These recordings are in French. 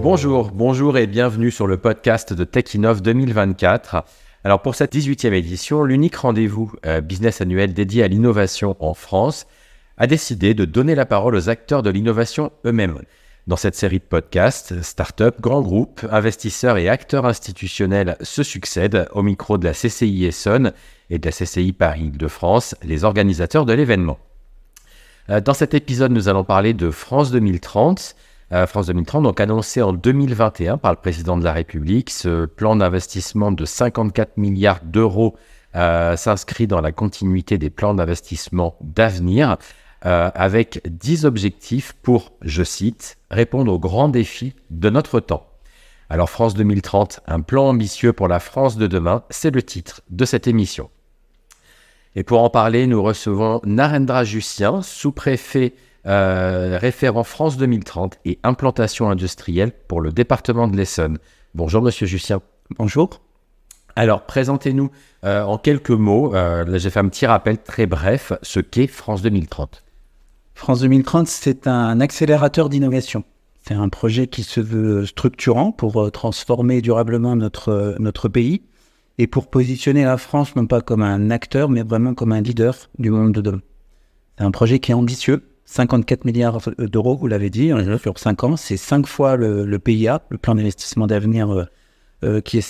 Bonjour et bienvenue sur le podcast de Tech Innov 2024. Alors pour cette 18e édition, l'unique rendez-vous business annuel dédié à l'innovation en France a décidé de donner la parole aux acteurs de l'innovation eux-mêmes. Dans cette série de podcasts, startups, grands groupes, investisseurs et acteurs institutionnels se succèdent au micro de la CCI Essonne et de la CCI Paris-Île-de-France, les organisateurs de l'événement. Dans cet épisode, nous allons parler de France 2030. France 2030, donc annoncé en 2021 par le président de la République. Ce plan d'investissement de 54 milliards d'euros s'inscrit dans la continuité des plans d'investissement d'avenir avec 10 objectifs pour, je cite, répondre aux grands défis de notre temps. Alors France 2030, un plan ambitieux pour la France de demain, c'est le titre de cette émission. Et pour en parler, nous recevons Narendra Jussien, sous-préfet référent France 2030 et implantation industrielle pour le département de l'Essonne. Bonjour Monsieur Jussien. Bonjour. Alors présentez-nous en quelques mots, là j'ai fait un petit rappel très bref, ce qu'est France 2030. France 2030, c'est un accélérateur d'innovation. C'est un projet qui se veut structurant pour transformer durablement notre pays et pour positionner la France non pas comme un acteur mais vraiment comme un leader du monde de demain. C'est un projet qui est ambitieux. 54 milliards d'euros, vous l'avez dit, sur 5 ans, c'est 5 fois le PIA, le plan d'investissement d'avenir qui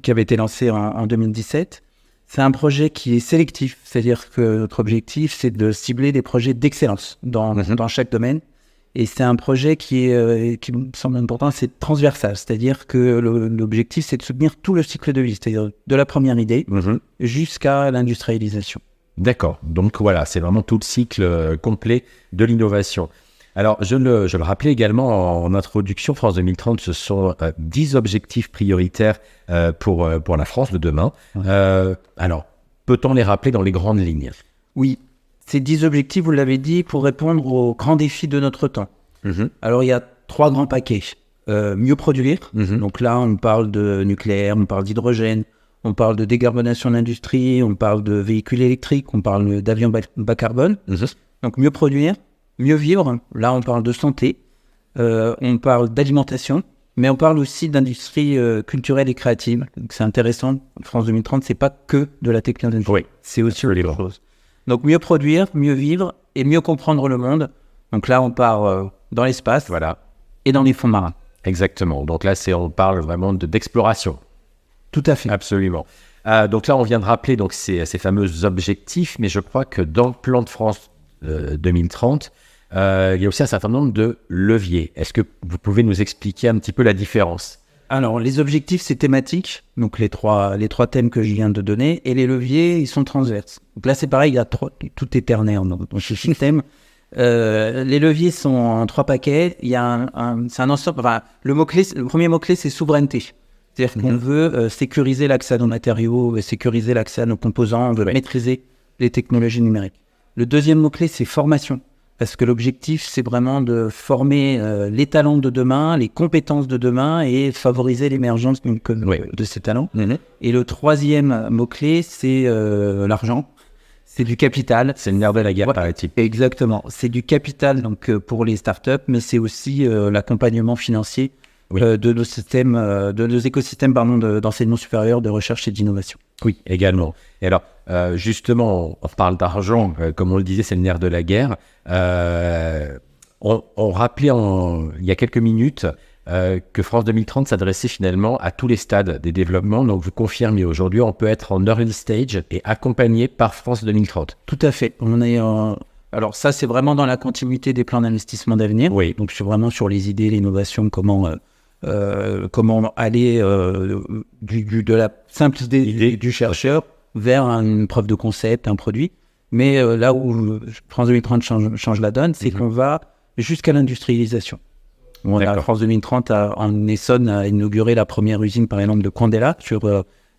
avait été lancé en 2017. C'est un projet qui est sélectif, c'est-à-dire que notre objectif, c'est de cibler des projets d'excellence dans chaque domaine. Et c'est un projet qui me semble important, c'est transversal, c'est-à-dire que l'objectif, c'est de soutenir tout le cycle de vie, c'est-à-dire de la première idée jusqu'à l'industrialisation. D'accord, donc voilà, c'est vraiment tout le cycle complet de l'innovation. Alors, je le rappelais également en introduction, France 2030, ce sont 10 objectifs prioritaires pour la France de demain. Alors, peut-on les rappeler dans les grandes lignes ? Oui, ces 10 objectifs, vous l'avez dit, pour répondre aux grands défis de notre temps. Alors, il y a 3 grands paquets. Mieux produire, donc là, on parle de nucléaire, on parle d'hydrogène, on parle de décarbonation de l'industrie, on parle de véhicules électriques, on parle d'avions bas carbone. Donc mieux produire, mieux vivre. Là, on parle de santé, on parle d'alimentation, mais on parle aussi d'industrie culturelle et créative. Donc, c'est intéressant. France 2030, c'est pas que de la technologie. Oui, c'est aussi autre chose. Donc mieux produire, mieux vivre et mieux comprendre le monde. Donc là, on part dans l'espace et dans les fonds marins. Exactement. Donc là, on parle vraiment d'exploration. Tout à fait. Absolument. Donc là, on vient de rappeler donc, ces fameux objectifs, mais je crois que dans le plan de France 2030, il y a aussi un certain nombre de leviers. Est-ce que vous pouvez nous expliquer un petit peu la différence ? Alors, les objectifs, c'est thématique, donc les trois thèmes que je viens de donner, et les leviers, ils sont transverses. Donc là, c'est pareil, tout est ternaire dans ce système. Les leviers sont en 3 paquets. Il y a c'est un ensemble. Enfin, le premier mot-clé, c'est souveraineté. C'est-à-dire qu'on veut sécuriser l'accès à nos matériaux, sécuriser l'accès à nos composants, on veut maîtriser les technologies numériques. Le deuxième mot-clé, c'est formation. Parce que l'objectif, c'est vraiment de former les talents de demain, les compétences de demain et favoriser l'émergence de ces talents. Et le troisième mot-clé, c'est l'argent. C'est du capital. C'est le nerf de la guerre, paraît-il. Exactement. C'est du capital donc, pour les startups, mais c'est aussi l'accompagnement financier de nos écosystèmes d'enseignement supérieur, de recherche et d'innovation. Oui, également. Et alors, justement, on parle d'argent, comme on le disait, c'est le nerf de la guerre. On rappelait il y a quelques minutes que France 2030 s'adressait finalement à tous les stades des développements. Donc, vous confirmez aujourd'hui, on peut être en early stage et accompagné par France 2030. Tout à fait. Alors ça, c'est vraiment dans la continuité des plans d'investissement d'avenir. Oui. Donc, c'est vraiment sur les idées, l'innovation, comment aller de la simple idée du chercheur vers une preuve de concept, un produit. Mais là où France 2030 change la donne, c'est qu'on va jusqu'à l'industrialisation. France 2030 en Essonne a inauguré la première usine, par exemple, de Candela sur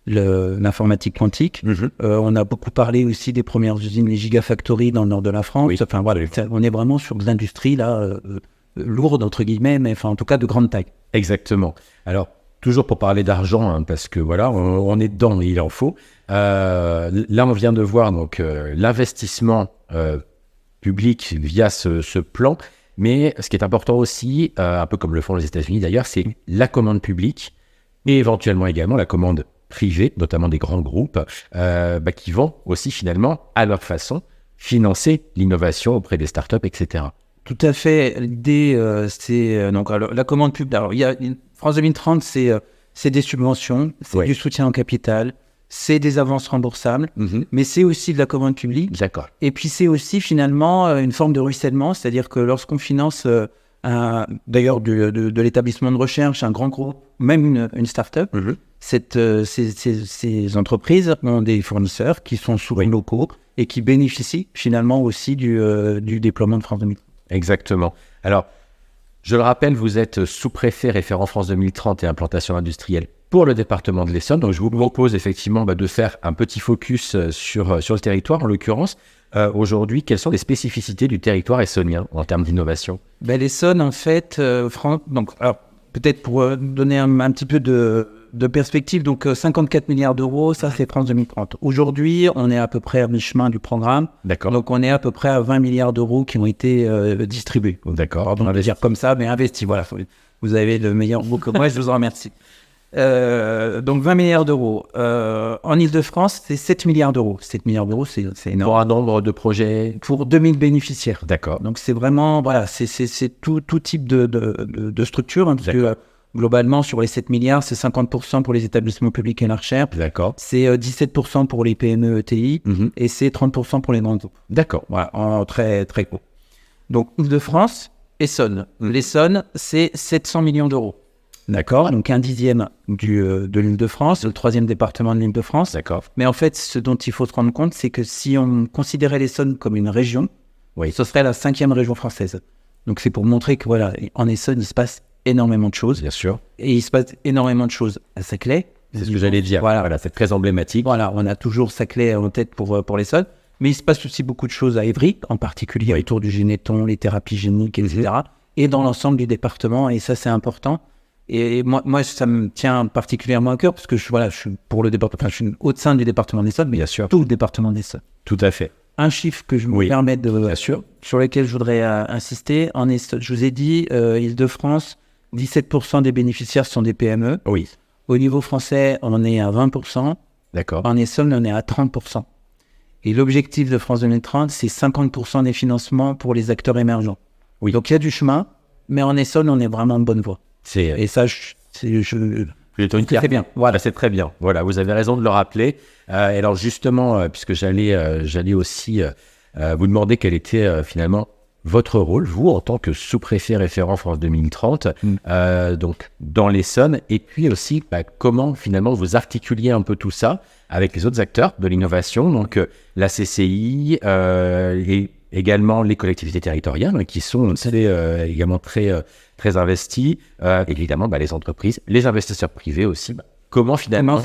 l'informatique quantique. On a beaucoup parlé aussi des premières usines, les Gigafactories dans le nord de la France. Enfin, voilà, on est vraiment sur de l'industrie là, lourde, entre guillemets, mais enfin, en tout cas de grande taille. Exactement. Alors, toujours pour parler d'argent, parce que voilà, on est dedans, il en faut. Là, on vient de voir donc l'investissement public via ce plan. Mais ce qui est important aussi, un peu comme le font les États-Unis d'ailleurs, c'est la commande publique et éventuellement également la commande privée, notamment des grands groupes, qui vont aussi finalement, à leur façon, financer l'innovation auprès des startups, etc. Tout à fait. L'idée, c'est donc alors, la commande publique. Alors, il y a France 2030, c'est des subventions, c'est du soutien en capital, c'est des avances remboursables, mais c'est aussi de la commande publique. D'accord. Et puis c'est aussi finalement une forme de ruissellement, c'est-à-dire que lorsqu'on finance d'ailleurs de l'établissement de recherche, un grand groupe, même une start-up, ces entreprises ont des fournisseurs qui sont souvent locaux et qui bénéficient finalement aussi du déploiement de France 2030. Exactement. Alors, je le rappelle, vous êtes sous-préfet référent France 2030 et implantation industrielle pour le département de l'Essonne. Donc, je vous propose effectivement de faire un petit focus sur le territoire. En l'occurrence, aujourd'hui, quelles sont les spécificités du territoire essonnien en termes d'innovation ? L'Essonne, en fait, donc, alors, peut-être pour donner un petit peu de perspective, donc 54 milliards d'euros, ça c'est France 2030. Aujourd'hui, on est à peu près à mi-chemin du programme. D'accord. Donc on est à peu près à 20 milliards d'euros qui ont été distribués. D'accord. Pardon de dire comme ça, mais investis. Voilà, vous avez le meilleur mot que moi, je vous en remercie. Donc 20 milliards d'euros. En Ile-de-France, c'est 7 milliards d'euros. 7 milliards d'euros, c'est énorme. Pour un nombre de projets. Pour 2000 bénéficiaires. D'accord. Donc c'est vraiment, voilà, c'est tout type de structure, hein, parce que globalement, sur les 7 milliards, c'est 50% pour les établissements publics et la recherche. D'accord. C'est 17% pour les PME ETI et c'est 30% pour les grands groupes. D'accord. Voilà, en très, très court. Donc, Ile-de-France, Essonne. L'Essonne, c'est 700 millions d'euros. D'accord. Donc, un dixième de l'Île-de-France, le troisième département de l'Île-de-France. D'accord. Mais en fait, ce dont il faut se rendre compte, c'est que si on considérait l'Essonne comme une région, ce serait la 5e région française. Donc, c'est pour montrer que, voilà, en Essonne, il se passe énormément de choses. Bien sûr. Et il se passe énormément de choses à Saclay. C'est ce que j'allais dire. Voilà, c'est très emblématique. Voilà, on a toujours Saclay en tête pour l'Essonne. Mais il se passe aussi beaucoup de choses à Évry, en particulier autour du généton, les thérapies géniques, etc. Et dans l'ensemble du département. Et ça, c'est important. Et moi, ça me tient particulièrement à cœur parce que je suis pour le département, je suis au sein du département de l'Essonne, mais bien sûr, tout le département de l'Essonne. Tout à fait. Un chiffre que je me permets sur lequel je voudrais insister, en Essonne, je vous ai dit, Île-de-France, 17% des bénéficiaires sont des PME. Oui. Au niveau français, on est à 20%. D'accord. En Essonne, on est à 30%. Et l'objectif de France 2030, c'est 50% des financements pour les acteurs émergents. Oui. Donc il y a du chemin, mais en Essonne, on est vraiment en bonne voie. Et ça, c'est bien. Voilà, c'est très bien. Voilà, vous avez raison de le rappeler. Et alors justement, puisque j'allais aussi vous demander quel était finalement votre rôle, vous, en tant que sous-préfet référent France 2030, donc dans l'Essonne, et puis aussi comment finalement vous articuliez un peu tout ça avec les autres acteurs de l'innovation, donc la CCI et également les collectivités territoriales qui sont également très investies, évidemment les entreprises, les investisseurs privés aussi. Comment finalement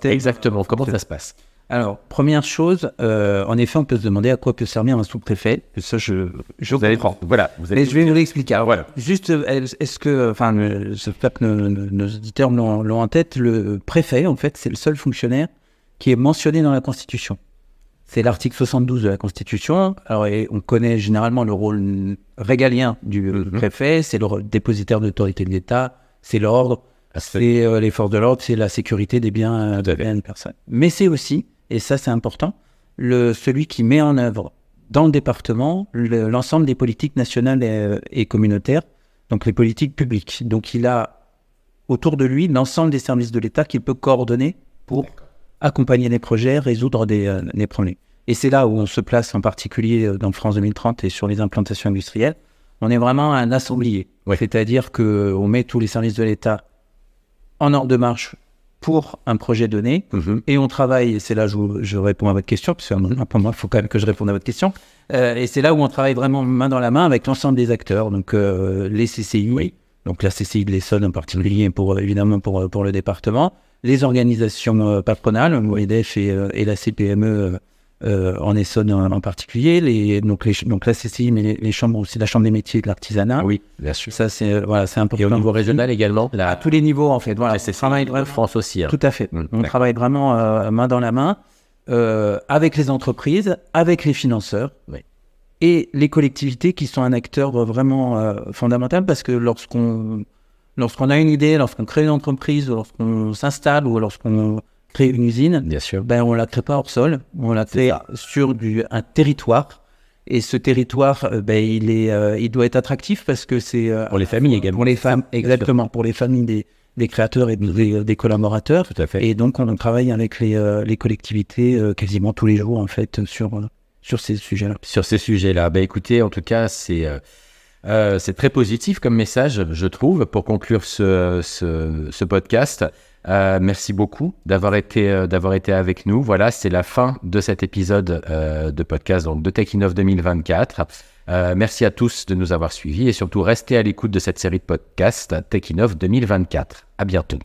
exactement, comment ça se passe? Alors, première chose, en effet, on peut se demander à quoi peut servir un sous-préfet. Ça, je comprends. Voilà. Mais je vais vous l'expliquer. Alors, voilà. Juste, est-ce que, j'espère que nos auditeurs l'ont en tête, le préfet, en fait, c'est le seul fonctionnaire qui est mentionné dans la Constitution. C'est l'article 72 de la Constitution. Alors, on connaît généralement le rôle régalien du préfet. C'est le dépositaire de l'autorité de l'État, c'est l'ordre, c'est les forces de l'ordre, c'est la sécurité des biens des personnes. Mais c'est aussi, et ça c'est important, celui qui met en œuvre dans le département l'ensemble des politiques nationales et communautaires, donc les politiques publiques. Donc il a autour de lui l'ensemble des services de l'État qu'il peut coordonner pour accompagner les projets, résoudre des problèmes. Et c'est là où on se place en particulier dans France 2030 et sur les implantations industrielles. On est vraiment un assemblier, c'est-à-dire qu'on met tous les services de l'État en ordre de marche pour un projet donné, et on travaille, et c'est là où je réponds à votre question, parce que pour moi, il faut quand même que je réponde à votre question, et c'est là où on travaille vraiment main dans la main avec l'ensemble des acteurs, donc les CCI, donc la CCI de l'Essonne en particulier, évidemment pour le département, les organisations patronales, l'OEDF et la CPME en Essonne en particulier, donc la CCI, mais les chambres aussi, la Chambre des métiers et de l'artisanat. Oui, bien sûr. Ça, c'est important. Et au niveau régional également à tous les niveaux, en fait. Voilà. C'est travail de France aussi. Tout à fait. On travaille vraiment main dans la main avec les entreprises, avec les financeurs. et les collectivités qui sont un acteur vraiment fondamental parce que lorsqu'on a une idée, lorsqu'on crée une entreprise, lorsqu'on s'installe ou lorsqu'on crée une usine, Bien sûr. on la crée pas hors sol, on la crée sur un territoire. Et ce territoire, il doit être attractif parce que c'est Pour les familles également. Pour les femmes, exactement, pour les familles des créateurs et des collaborateurs. Tout à fait. Et donc, on travaille avec les collectivités quasiment tous les jours, en fait, sur ces sujets-là. Sur ces sujets-là. Écoutez, en tout cas, c'est très positif comme message, je trouve, pour conclure ce podcast. Merci beaucoup d'avoir été avec nous. Voilà, c'est la fin de cet épisode de podcast donc, de Tech Innov 2024. Merci à tous de nous avoir suivis et surtout restez à l'écoute de cette série de podcasts Tech Innov 2024. À bientôt.